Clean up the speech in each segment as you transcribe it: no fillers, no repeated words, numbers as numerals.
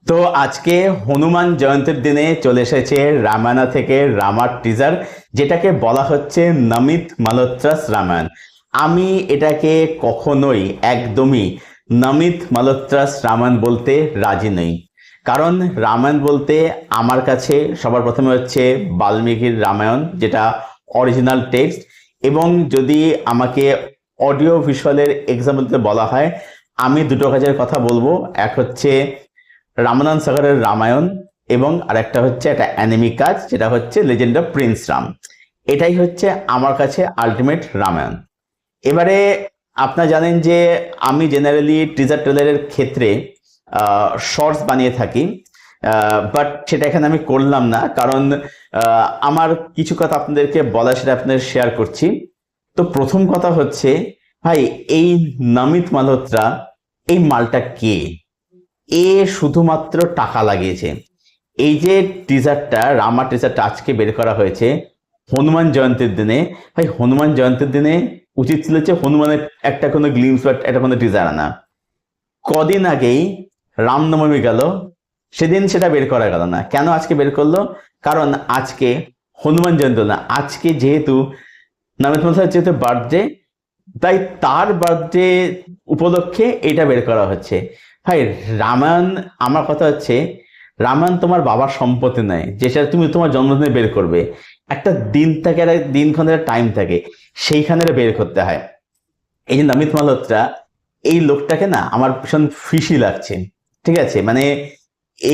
তো আজকে হনুমান জয়ন্তীর দিনে চলে এসেছে রামায়ণ থেকে রামার টিজার, যেটাকে বলা হচ্ছে নমিত মালহোত্রাস রামায়ণ। আমি এটাকে কখনোই একদমই নমিত মালহোত্রাস রামায়ণ বলতে রাজি নই। কারণ রামায়ণ বলতে আমার কাছে সবার প্রথমে হচ্ছে বাল্মীকির রামায়ণ, যেটা অরিজিনাল টেক্সট। এবং যদি আমাকে অডিও ভিজুয়ালের এক্সাম্পল দিতে বলা হয়, আমি দুটো কাজের কথা বলবো। এক হচ্ছে রামানন্দ সাগরের রামায়ণ, এবং আরেকটা হচ্ছে একটা অ্যানিমি কাজ, যেটা হচ্ছে লেজেন্ড অফ প্রিন্স রাম। এটাই হচ্ছে আমার কাছে আলটিমেট রামায়ণ। এবারে আপনারা জানেন যে আমি জেনারেলি টিজার ট্রেলারের ক্ষেত্রে শর্টস বানিয়ে থাকি, বাট সেটা এখানে আমি করলাম না, কারণ আমার কিছু কথা আপনাদেরকে বলা, সেটা আপনাদের শেয়ার করছি। তো প্রথম কথা হচ্ছে, ভাই এই নমিত মালহোত্রা, এই মালটা কে? এ শুধুমাত্র টাকা লাগিয়েছে। এই যে টিজারটা, রামা টিজারটা আজকে বের করা হয়েছে হনুমান জয়ন্তীর দিনে। ভাই হনুমান জয়ন্তীর দিনে উচিত ছিল যে হনুমানের একটা কোনো গ্লিমস বা একটা কোনো টিজার আনা। কদিন আগেই রামনবমী গেল, সেদিন সেটা বের করা গেল না। কেন আজকে বের করলো? কারণ আজকে হনুমান জয়ন্তী না, আজকে যেহেতু নমিত মালহোত্রার যেহেতু বার্থডে, তাই তার বার্থডে উপলক্ষে এটা বের করা হচ্ছে। ভাই রামায়ণ, আমার কথা হচ্ছে রামায়ণ তোমার বাবার সম্পত্তি নয় যেটা তুমি তোমার জন্মদিনে বের করবে। একটা দিন থাকে, একটা দিনক্ষণের টাইম থাকে, সেইখানে বের করতে হয়। এই যে নমিত মালহোত্রা, এই লোকটাকে না আমার ভীষণ ফিশি লাগছে। ঠিক আছে, মানে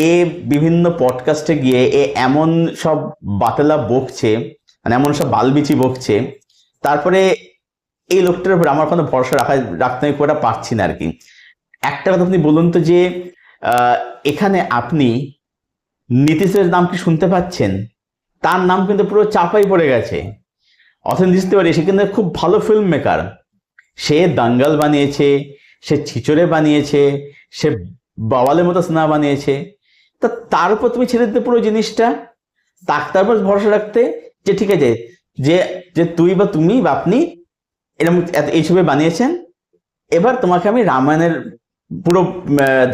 এ বিভিন্ন পডকাস্টে গিয়ে এ এমন সব বাতেলা বকছে, মানে এমন সব বালবিচি বকছে। তারপরে এই লোকটার উপর আমার কোনো ভরসা রাখতে আমি খুব একটা পারছি না আর কি। একটা কথা আপনি বলুন তো, যে এখানে আপনি নীতিশের নাম কি শুনতে পাচ্ছেন? তার নাম কিন্তু পুরো চাপাই পড়ে গেছে। অথেন বুঝতে পারি সে কিন্তু খুব ভালো ফিল্ম মেকার। সে দাঙ্গাল বানিয়েছে, সে ছিচড়ে বানিয়েছে, সে বাওয়ালের মতো সিনেমা বানিয়েছে। তা তার উপর তুমি ছেড়ে দিতে পুরো জিনিসটা, তার উপর ভরসা রাখতে যে ঠিক আছে, যে যে তুই বা তুমি বা আপনি এরকম এই ছবি বানিয়েছেন, এবার তোমাকে আমি রামায়ণের পুরো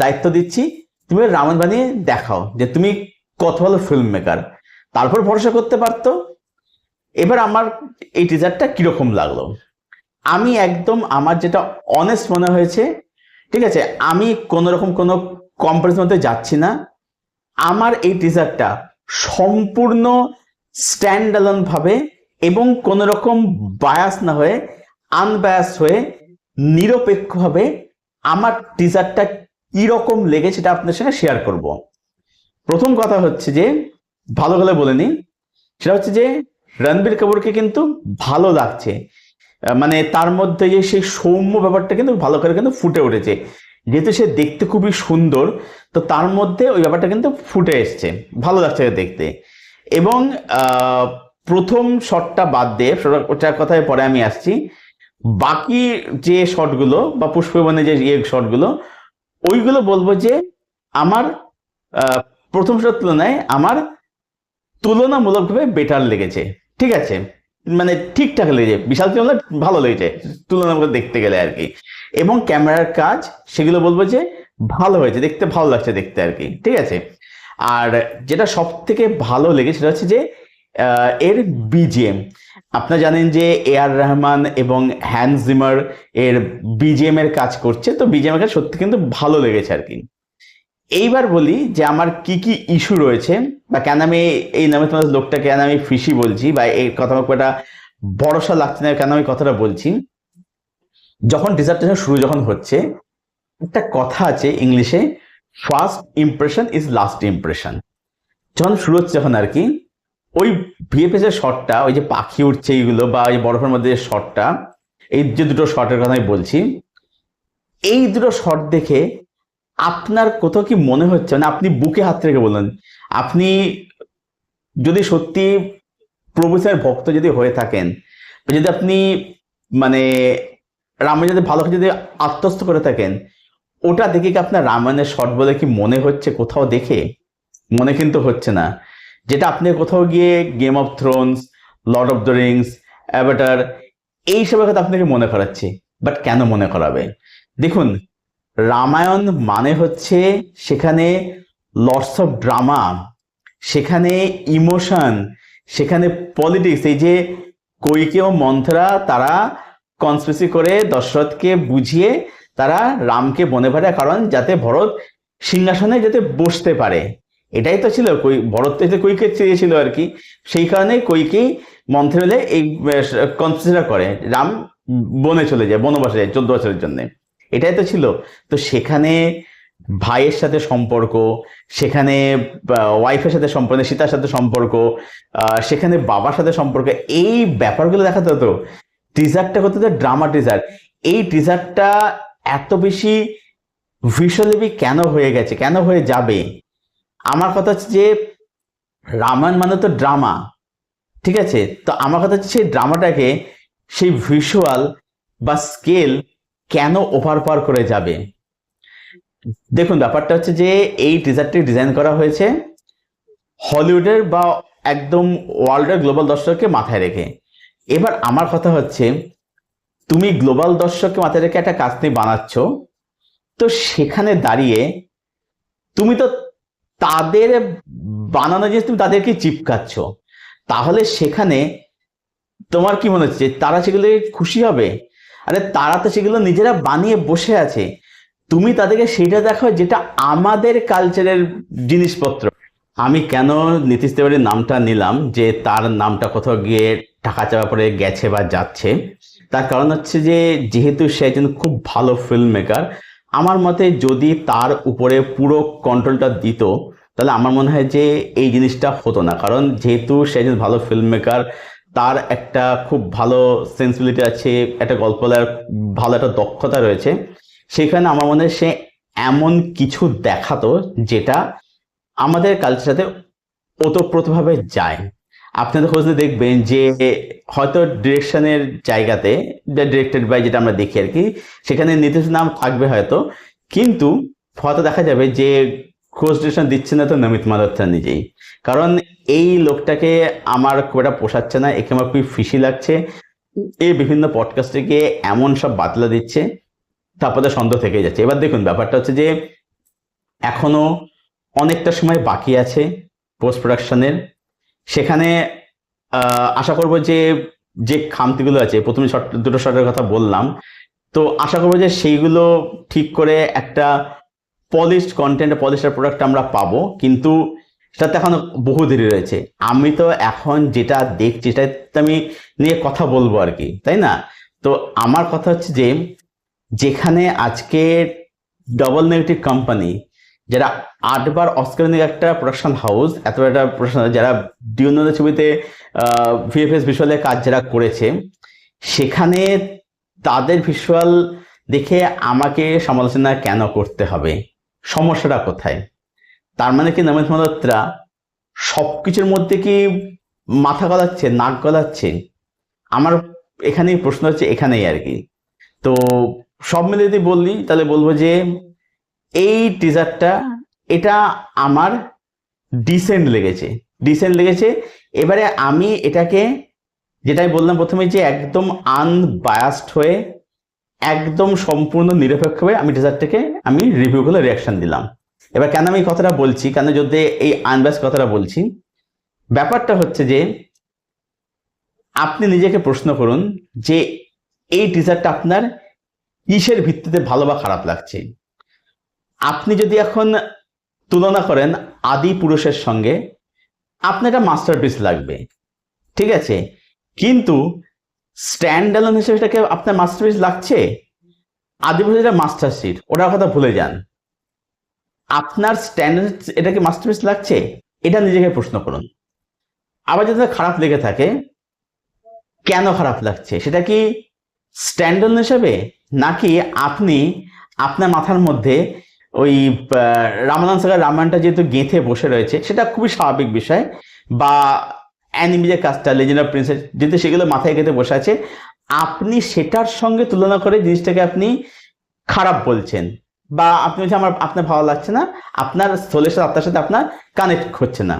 দায়িত্ব দিচ্ছি, তুমি রামায়ণ বানিয়ে দেখাও যে তুমি কত ভালো ফিল্ম মেকার। তারপর ভরসা করতে পারতো। এবার আমার এই টিজারটা কিরকম লাগলো, আমি একদম আমার যেটা অনেস্ট মনে হয়েছে, ঠিক আছে, আমি কোনো রকম কোনো কম্পারিজনতে যাচ্ছি না। আমার এই টিজারটা সম্পূর্ণ স্ট্যান্ড অ্যালোন ভাবে এবং কোনো রকম বায়াস না হয়ে, আনবায়াস হয়ে, নিরপেক্ষভাবে আমার টিজারটা কিরকম লেগে সেটা আপনাদের সঙ্গে শেয়ার করব। প্রথম কথা হচ্ছে যে, ভালো করে বলে নিই, সেটা হচ্ছে যে রণবীর কাপুরকে কিন্তু ভালো লাগছে। মানে তার মধ্যে যে সেই সৌম্য ব্যাপারটা কিন্তু ভালো করে কিন্তু ফুটে উঠেছে। যেহেতু সে দেখতে খুবই সুন্দর, তো তার মধ্যে ওই ব্যাপারটা কিন্তু ফুটে এসছে, ভালো লাগছে দেখতে। এবং প্রথম শটটা বাদ দিয়ে, ওটার কথায় পরে আমি আসছি, বাকি যে শটগুলো বা পুষ্পবনে যে শটগুলো, ওইগুলো বলবো যে আমার প্রথম শটের তুলনায় আমার তুলনামূলকভাবে বেটার লেগেছে। ঠিক আছে, মানে ঠিকঠাক লেগেছে, বিশাল তুলনা ভালো লেগেছে তুলনামূলক দেখতে গেলে আর কি। এবং ক্যামেরার কাজ, সেগুলো বলবো যে ভালো হয়েছে, দেখতে ভালো লাগছে দেখতে আর কি। ঠিক আছে, আর যেটা সব থেকে ভালো লেগেছে সেটা হচ্ছে যে এর বিজিএম। আপনারা জানেন যে এআর রহমান এবং হ্যান্স জিমার এর বিজিএম এর কাজ করছে, তো বিজিএম এর কাজ সত্যি কিন্তু ভালো লেগেছে আর কি। এইবার বলি যে আমার কি কি ইস্যু রয়েছে, বা কেন আমি এই নামে তোমার লোকটাকে কেন আমি ফিশি বলছি, বা এই কথা আমার একটা ভরসা লাগছে না কেন আমি কথাটা বলছি। যখন ডিসার্টেশন শুরু যখন হচ্ছে, একটা কথা আছে ইংলিশে, first impression is last impression. যখন শুরু হচ্ছে যখন আর কি, ওই ভিএফএস এর শটটা, ওই যে পাখি উঠছে এইগুলো, বা ওই বরফের মধ্যে যে শটটা, এই যে দুটো শটের কথা আমি বলছি, এই দুটো শট দেখে আপনার কোথাও কি মনে হচ্ছে, মানে আপনি বুকে হাত রেখে বললেন, আপনি যদি সত্যি প্রভু স্যার ভক্ত যদি হয়ে থাকেন, যদি আপনি মানে রামায়ণ যদি ভালো করে যদি আত্মস্থ করে থাকেন, ওটা দেখে কি আপনার রামায়ণের শট বলে কি মনে হচ্ছে কোথাও দেখে? মনে কিন্তু হচ্ছে না। যেটা আপনি কোথাও গিয়ে game of Thrones, Lord of the Rings, Avatar, এইসবের কথা আপনাকে মনে করাচ্ছে। বাট কেন মনে করাবে? দেখুন, রামায়ণ মানে হচ্ছে সেখানে লটস অফ ড্রামা, সেখানে ইমোশন, সেখানে পলিটিক্স। এই যে কৈকেয়ী ও মন্থরা তারা কনস্পিরেসি করে দশরথকে বুঝিয়ে তারা রামকে বনে পাঠায়, কারণ যাতে ভরত সিংহাসনে যাতে বসতে পারে। এটাই তো ছিল, ভরত তো কৈকে চেয়েছিল আর কি। সেই কারণে কৈকেয়ী মন্থে মিলে এই কনস্পিরেসিটা করে, রাম বনে চলে যায়, বনবাসে যায় 14 বছরের জন্য। এটাই তো ছিল। তো সেখানে ভাইয়ের সাথে সম্পর্ক, সেখানে ওয়াইফের সাথে সম্পর্ক, সীতার সাথে সম্পর্ক, সেখানে বাবার সাথে সম্পর্ক, এই ব্যাপারগুলো দেখাতে হতো। টিজারটা করতে হতো ড্রামা টিজার। এই টিজারটা এত বেশি ভিজুয়ালি কেন হয়ে গেছে, কেন হয়ে যাবে? আমার কথা হচ্ছে যে রামায়ণ মানে তো ড্রামা, ঠিক আছে? তো আমার কথা হচ্ছে সেই ড্রামাটাকে, সেই ভিজুয়াল বা স্কেল কেন ওভার পাওয়ার করে যাবে? দেখুন, ব্যাপারটা হচ্ছে যে এই টিজারটি ডিজাইন করা হয়েছে হলিউডের বা একদম ওয়ার্ল্ডের গ্লোবাল দর্শককে মাথায় রেখে। এবার আমার কথা হচ্ছে, তুমি গ্লোবাল দর্শককে মাথায় রেখে একটা কাজ নিয়ে বানাচ্ছ, তো সেখানে দাঁড়িয়ে তুমি তো তাদের বানানো জিনিস তুমি তাদেরকে চিপকাচ্ছ, তাহলে সেখানে তোমার কি মনে হচ্ছে তারা সেগুলো খুশি হবে? আরে তারা তো সেগুলো নিজেরা বানিয়ে বসে আছে, তুমি তাদেরকে সেটা দেখাও যেটা আমাদের কালচারের জিনিসপত্র। আমি কেন নীতিশ তিওয়ারির নামটা নিলাম, যে তার নামটা কোথাও গিয়ে টাকা চাপা পড়ে গেছে বা যাচ্ছে, তার কারণ হচ্ছে যে যেহেতু সে একজন খুব ভালো ফিল্ম মেকার, আমার মতে যদি তার উপরে পুরো কন্ট্রোলটা দিত, তাহলে আমার মনে হয় যে এই জিনিসটা হতো না। কারণ যেহেতু সে একজন ভালো ফিল্ম মেকার, তার একটা খুব ভালো সেন্সিবিলিটি আছে, একটা গল্প বলার ভালো একটা দক্ষতা রয়েছে, সেখানে আমার মনে হয় সে এমন কিছু দেখাতো যেটা আমাদের কালচারের সাথে ওতপ্রোতভাবে যায়। আপনাদের খোঁজে দেখবেন যে হয়তো ডিরেকশনের জায়গাতে, ডিরেক্টেড বাই যেটা আমরা দেখি আর কি, সেখানে নীতিশ নাম থাকবে হয়তো, কিন্তু হয়তো দেখা যাবে যে খোঁজ ডিরেকশন দিচ্ছে না তো নমিত মালহোত্রা নিজেই। কারণ এই লোকটাকে আমার খুব একটা পোষাচ্ছে না, একে আমার খুবই ফিশি লাগছে। এই বিভিন্ন পডকাস্টে গিয়ে এমন সব বাতলা দিচ্ছে, তারপরে সন্দেহ থেকে যাচ্ছে। এবার দেখুন, ব্যাপারটা হচ্ছে যে এখনো অনেকটা সময় বাকি আছে পোস্ট প্রোডাকশনের। সেখানে আশা করব যে যে খামতিগুলো আছে, প্রথমে দুটো শটের কথা বললাম, তো আশা করবো যে সেইগুলো ঠিক করে একটা পলিশড কন্টেন্ট, পলিশড প্রোডাক্ট আমরা পাবো। কিন্তু সেটাতে এখন বহু দেরি রয়েছে। আমি তো এখন যেটা দেখছি সেটাতে আমি নিয়ে কথা বলবো আর কি, তাই না? তো আমার কথা হচ্ছে যে যেখানে আজকে ডবল নেগেটিভ কোম্পানি, যারা 8বার অস্কার নিয়ে একটা প্রোডাকশন হাউস, এত একটা প্রোডাকশন, যারা ডিউনের ছবিতে ভিএফএক্স ভিজুয়ালের কাজ যারা করেছে, সেখানে তাদের ভিজুয়াল দেখে আমাকে সমালোচনা কেন করতে হবে? সমস্যাটা কোথায়? তার মানে কি নমিত মালহোত্রা সবকিছুর মধ্যে কি মাথা গলাচ্ছে, নাক গলাচ্ছে? আমার এখানেই প্রশ্ন হচ্ছে, এখানেই আর কি। তো সব মিলে যদি বললি, তাহলে বলবো যে এই টিজারটা, এটা আমার ডিসেন্ট লেগেছে, ডিসেন্ট লেগেছে। এবারে আমি এটাকে, যেটাই বললাম প্রথমে, যে একদম আনবায়াসড হয়ে, একদম সম্পূর্ণ নিরপেক্ষভাবে আমি টিজারটাকে আমি রিভিউ করে রিয়াকশন দিলাম। এবার কেন আমি কথাটা বলছি, কেন যদি এই আনবায়াস কথাটা বলছি, ব্যাপারটা হচ্ছে যে আপনি নিজেকে প্রশ্ন করুন যে এই টিজারটা আপনার কিসের ভিত্তিতে ভালো বা খারাপ লাগছে। আপনি যদি এখন তুলনা করেন আদি পুরুষের সঙ্গে, আপনার একটা মাস্টারপিস লাগবে, ঠিক আছে? কিন্তু স্ট্যান্ড অ্যালোন হিসেবে এটাকে আপনার মাস্টারপিস লাগছে? আদি পুরুষ এটা মাস্টারশিট, ওটার কথা ভুলে যান। আপনার স্ট্যান্ডার্ড এটাকে মাস্টারপিস লাগছে? এটা নিজেকে প্রশ্ন করুন। আবার যদি খারাপ লেগে থাকে, কেন খারাপ লাগছে? সেটা কি স্ট্যান্ডার্ড হিসেবে, নাকি আপনি আপনার মাথার মধ্যে ওই রামানন্দ সাগার রামায়ণটা যেহেতু গেঁথে বসে রয়েছে, সেটা খুবই স্বাভাবিক বিষয়, বা অ্যানিমে যে কাজটা লেজেন্ড অফ প্রিন্সেস, যেহেতু সেগুলো মাথায় গেঁথে বসে আছে, আপনি সেটার সঙ্গে তুলনা করে জিনিসটাকে আপনি খারাপ বলছেন, বা আপনি বলছেন আমার আপনার ভালো লাগছে না, আপনার সোলের সাথে, আত্মার সাথে আপনার কানেক্ট হচ্ছে না।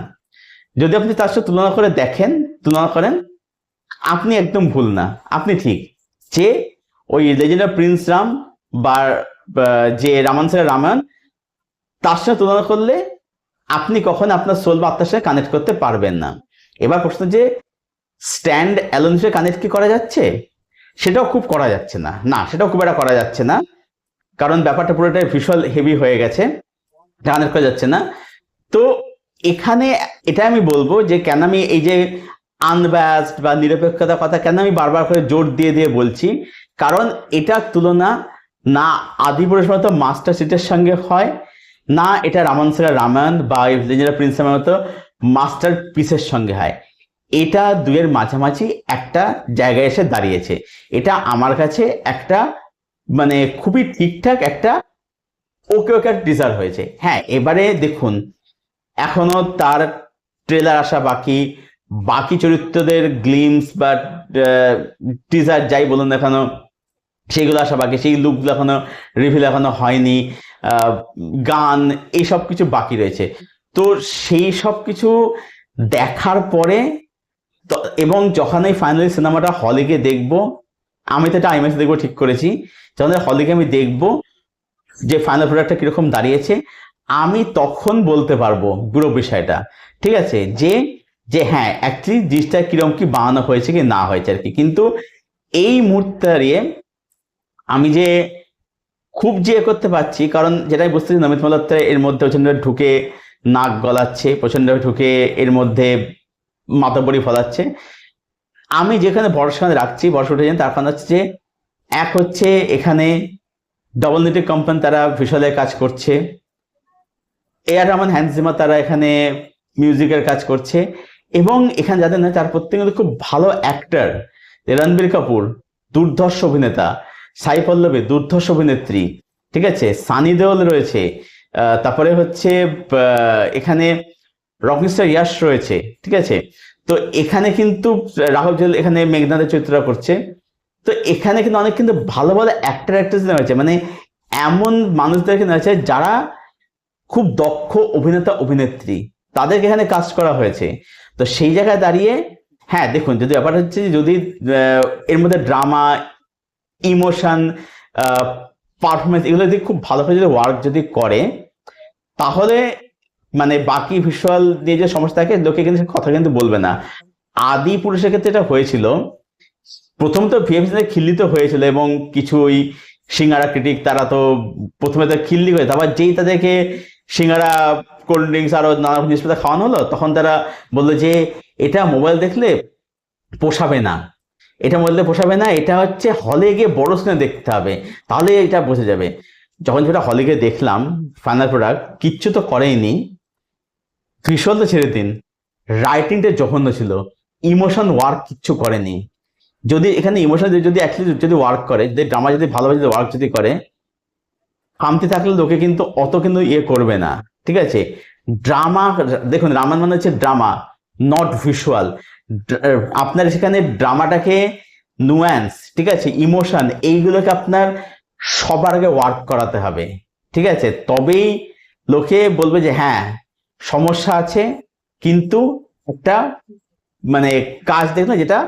যদি আপনি তার সাথে তুলনা করে দেখেন, তুলনা করেন, আপনি একদম ভুল না, আপনি ঠিক। যে ওই লেজেন্ড অফ প্রিন্স রাম বা যে রামায়ণ সাগার রামায়ণ, তার সাথে তুলনা করলে আপনি কখনো আপনার সোল বা আত্মার সাথে কানেক্ট করতে পারবেন না। এবার প্রশ্ন যে স্ট্যান্ড অ্যালোন হিসেবে কানেক্ট কি করা যাচ্ছে? সেটাও খুব করা যাচ্ছে না, সেটাও খুব একটা করা যাচ্ছে না, কারণ ব্যাপারটা পুরোটাই ভিজুয়াল হেভি হয়ে গেছে, কানেক্ট করা যাচ্ছে না। তো এখানে এটা আমি বলবো যে কেন আমি এই যে আনবায়াসড বা নিরপেক্ষতার কথা কেন আমি বারবার করে জোর দিয়ে দিয়ে বলছি, কারণ এটার তুলনা না আদিপুরুষ মতো মাস্টার সিটের সঙ্গে হয়, না এটা রামানসের রামায়ণ বা লেজেন্ড প্রিন্সের মতো মাস্টার পিসের সঙ্গে হয়। এটা দুয়ের মাঝামাঝি একটা জায়গায় এসে দাঁড়িয়েছে। এটা আমার কাছে একটা মানে খুবই ঠিকঠাক একটা ওকে টিজার হয়েছে। হ্যাঁ, এবারে দেখুন এখনো তার ট্রেলার আসা বাকি, বাকি চরিত্রদের গ্লিমস বা টিজার যাই বলুন না কেন সেগুলো আসা বাকি, সেই লুকগুলো এখনো রিভিল এখনো হয়নি, গান এইসব কিছু বাকি রয়েছে। তো সেই সব কিছু দেখার পরে এবং যখন এই ফাইনালি সিনেমাটা হলে গিয়ে দেখবো, আমি তো এটা আইম্যাক্সে দেখবো ঠিক করেছি, যখন হলে গিয়ে আমি দেখবো যে ফাইনাল প্রোডাক্টটা কিরকম দাঁড়িয়েছে, আমি তখন বলতে পারবো পুরো বিষয়টা, ঠিক আছে, যে যে হ্যাঁ অ্যাকচুয়ালি জিনিসটা কিরকম কি বানানো হয়েছে কি না হয়েছে আর কি। কিন্তু এই মুহূর্তে দাঁড়িয়ে আমি যে খুব যে করতে পারছি, কারণ যেটাই বুঝতেছি নমিত মালহোত্রা এর মধ্যে প্রচন্ড ঢুকে নাক গলাচ্ছে, প্রচন্ড ঢুকে এর মধ্যে মাথাবড়ি ফলাচ্ছে। আমি যেখানে ভরসা রাখছি, ভরসা উঠে যান, তার কারণ হচ্ছে যে এক হচ্ছে এখানে ডবল নেটিভ কোম্পানি তারা ভিজুয়ালে কাজ করছে, এআর রহমান হ্যান্স জিমার তারা এখানে মিউজিকের কাজ করছে, এবং এখানে যাদের না তার প্রত্যেকে খুব ভালো অ্যাক্টর। রণবীর কাপুর দুর্ধর্ষ অভিনেতা, সাই পল্লবী দুর্ধর্ষ অভিনেত্রী, ঠিক আছে, সানি দেওল রয়েছে, তারপরে হচ্ছে এখানে রকিংস্টার ইয়াশ রয়েছে, ঠিক আছে। তো এখানে কিন্তু রাহুল জেল এখানে মেঘনাদের চরিত্র করছে। তো এখানে কিন্তু অনেক কিন্তু ভালো ভালো অ্যাক্টর অ্যাক্ট্রেস নেওয়া হয়েছে, মানে এমন মানুষদেরকে নেওয়া হয়েছে যারা খুব দক্ষ অভিনেতা অভিনেত্রী, তাদেরকে এখানে কাস্ট করা হয়েছে। তো সেই জায়গায় দাঁড়িয়ে হ্যাঁ দেখুন, যদি ব্যাপার হচ্ছে যদি এর মধ্যে ড্রামা, ইমোশন, পারফরমেন্স এগুলো যদি খুব ভালো করে যদি ওয়ার্ক যদি করে, তাহলে মানে বাকি ভিজুয়াল দিয়ে যে সমস্যা থাকে লোকে কিন্তু কথা কিন্তু বলবে না। আদি পুরুষের ক্ষেত্রে এটা হয়েছিল, প্রথম তো ভিএফএক্স খিল্লি তো হয়েছিল, এবং কিছু ওই সিঙ্গারা ক্রিটিক তারা তো প্রথমে তো খিল্লি হয়ে, তারপর যেই তাদেরকে সিঙ্গারা, কোল্ড ড্রিঙ্কস আরো নানা জিনিসপত্র খাওয়ানো হলো, তখন তারা বললো যে এটা মোবাইল দেখলে পোষাবে না, এটা মোবাইল পোষাবে না, এটা হচ্ছে হলে গিয়ে বড় স্ক্রিনে দেখতে হবে, তাহলে এটা বোঝা যাবে। যখন যেটা হলে গিয়ে দেখলাম ফাইনাল প্রোডাক্ট, কিচ্ছু তো করেইনি, ভিজুয়াল তো ছেড়ে দিন, রাইটিংটা জঘন্য ছিল, ইমোশন ওয়ার্ক কিচ্ছু করেনি। যদি এখানে ইমোশন যদি অ্যাকচুয়ালি যদি ওয়ার্ক করে, যদি ড্রামা যদি ভালোভাবে যদি ওয়ার্ক যদি করে, কামতি থাকলে লোকে কিন্তু অত কিন্তু ইয়ে করবে না, ঠিক আছে। ড্রামা দেখুন, রামায়ণ মানে হচ্ছে ড্রামা, নট ভিজুয়াল। আপনার সেখানে ড্রামাটাকে নুয়ান্স, ঠিক আছে, ইমোশন এইগুলোকে আপনার সবার আগে ওয়ার্ক করাতে হবে, ঠিক আছে, তবেই লোকে বলবে যে হ্যাঁ সমস্যা আছে, কিন্তু একটা মানে কাজ দেখলো যেটা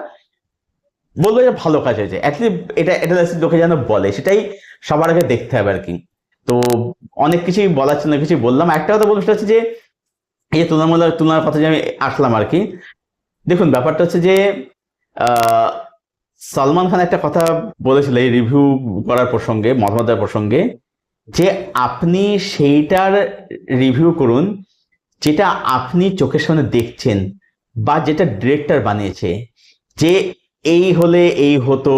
বলবো যে ভালো কাজ হয়েছে, অ্যাটলিস্ট এটা এটা লোকে যেন বলে, সেটাই সবার আগে দেখতে হবে আর কি। তো অনেক কিছুই বলার ছিল, কিছু বললাম। একটা কথা বলতে হচ্ছে যে এই যে তুলনার কথা যে আমি আসলাম আর কি, দেখুন ব্যাপারটা হচ্ছে যে সালমান খান একটা কথা বলেছিল এই রিভিউ করার প্রসঙ্গে, মতামত দেওয়ার প্রসঙ্গে, যে আপনি সেইটার রিভিউ করুন যেটা আপনি চোখের সামনে দেখছেন বা যেটা ডিরেক্টর বানিয়েছে, যে এই হলে এই হতো,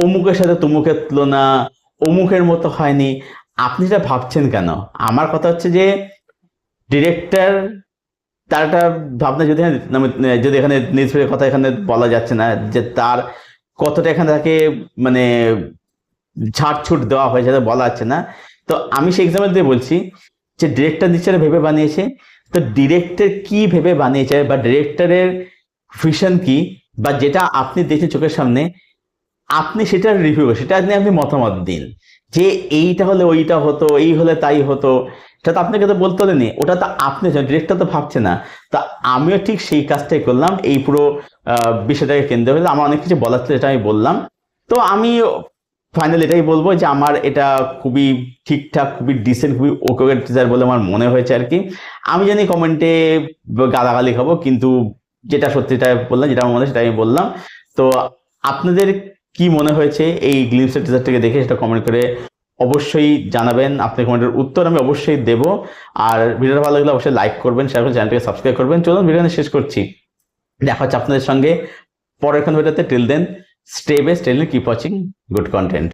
অমুকের সাথে তমুকের তুলনা, অমুকের মতো হয়নি, আপনি এটা ভাবছেন কেন? আমার কথা হচ্ছে যে ডিরেক্টর তার একটা ভাবনা, যদি এখানে নিউজপেপারের কথা এখানে বলা যাচ্ছে না যে তার কতটা এখানে তাকে মানে ছাড়ছুট দেওয়া হয়েছে বলা যাচ্ছে না। তো আমি সেই এক্সাম্পল দিয়ে বলছি যে ডিরেক্টর নিশ্চয় ভেবে বানিয়েছে, তো ডিরেক্টর কি ভেবে বানিয়েছে বা ডিরেক্টরের ভিশন কি, বা যেটা আপনি দেখছেন চোখের সামনে, আপনি সেটার রিভিউ, সেটা নিয়ে আপনি মতামত দিন, যে এইটা হলে ওইটা হতো, এই হলে তাই হতো, সেটা তো আপনাকে তো বলতে হলেনি, ওটা তো আপনি ডিরেক্টর তো ভাবছে না। তা আমিও ঠিক সেই কাজটাই করলাম, এই পুরো বিষয়টাকে কেন্দ্র করে আমার অনেক কিছু বলার ছিল, যেটা আমি বললাম। তো আমি ফাইনাল এটাই বলবো যে আমার এটা খুবই ঠিকঠাক, খুবই ডিসেন্ট, খুবই ওকে টিজার বলে আমার মনে হয়েছে আর কি। আমি জানি কমেন্টে গালাগালি খাবো, কিন্তু যেটা সত্যিটা বললাম, যেটা আমার মনে হয় সেটা আমি বললাম। তো আপনাদের কি মনে হয়েছে এই গ্লিমসের টিজারটাকে দেখে, সেটা কমেন্ট করে অবশ্যই জানাবেন। আপনার কমেন্টের উত্তর আমি অবশ্যই দেবো। আর ভিডিওটা ভালো লাগলে অবশ্যই লাইক করবেন, শেয়ার করবেন, চ্যানেলটাকে সাবস্ক্রাইব করবেন। চলুন ভিডিও শেষ করছি, দেখা হচ্ছে আপনাদের সঙ্গে পরের কোন ভিডিওতে। টিল দেন, স্টে বেস্ট, টেল কিপ ওয়াচিং গুড কন্টেন্ট।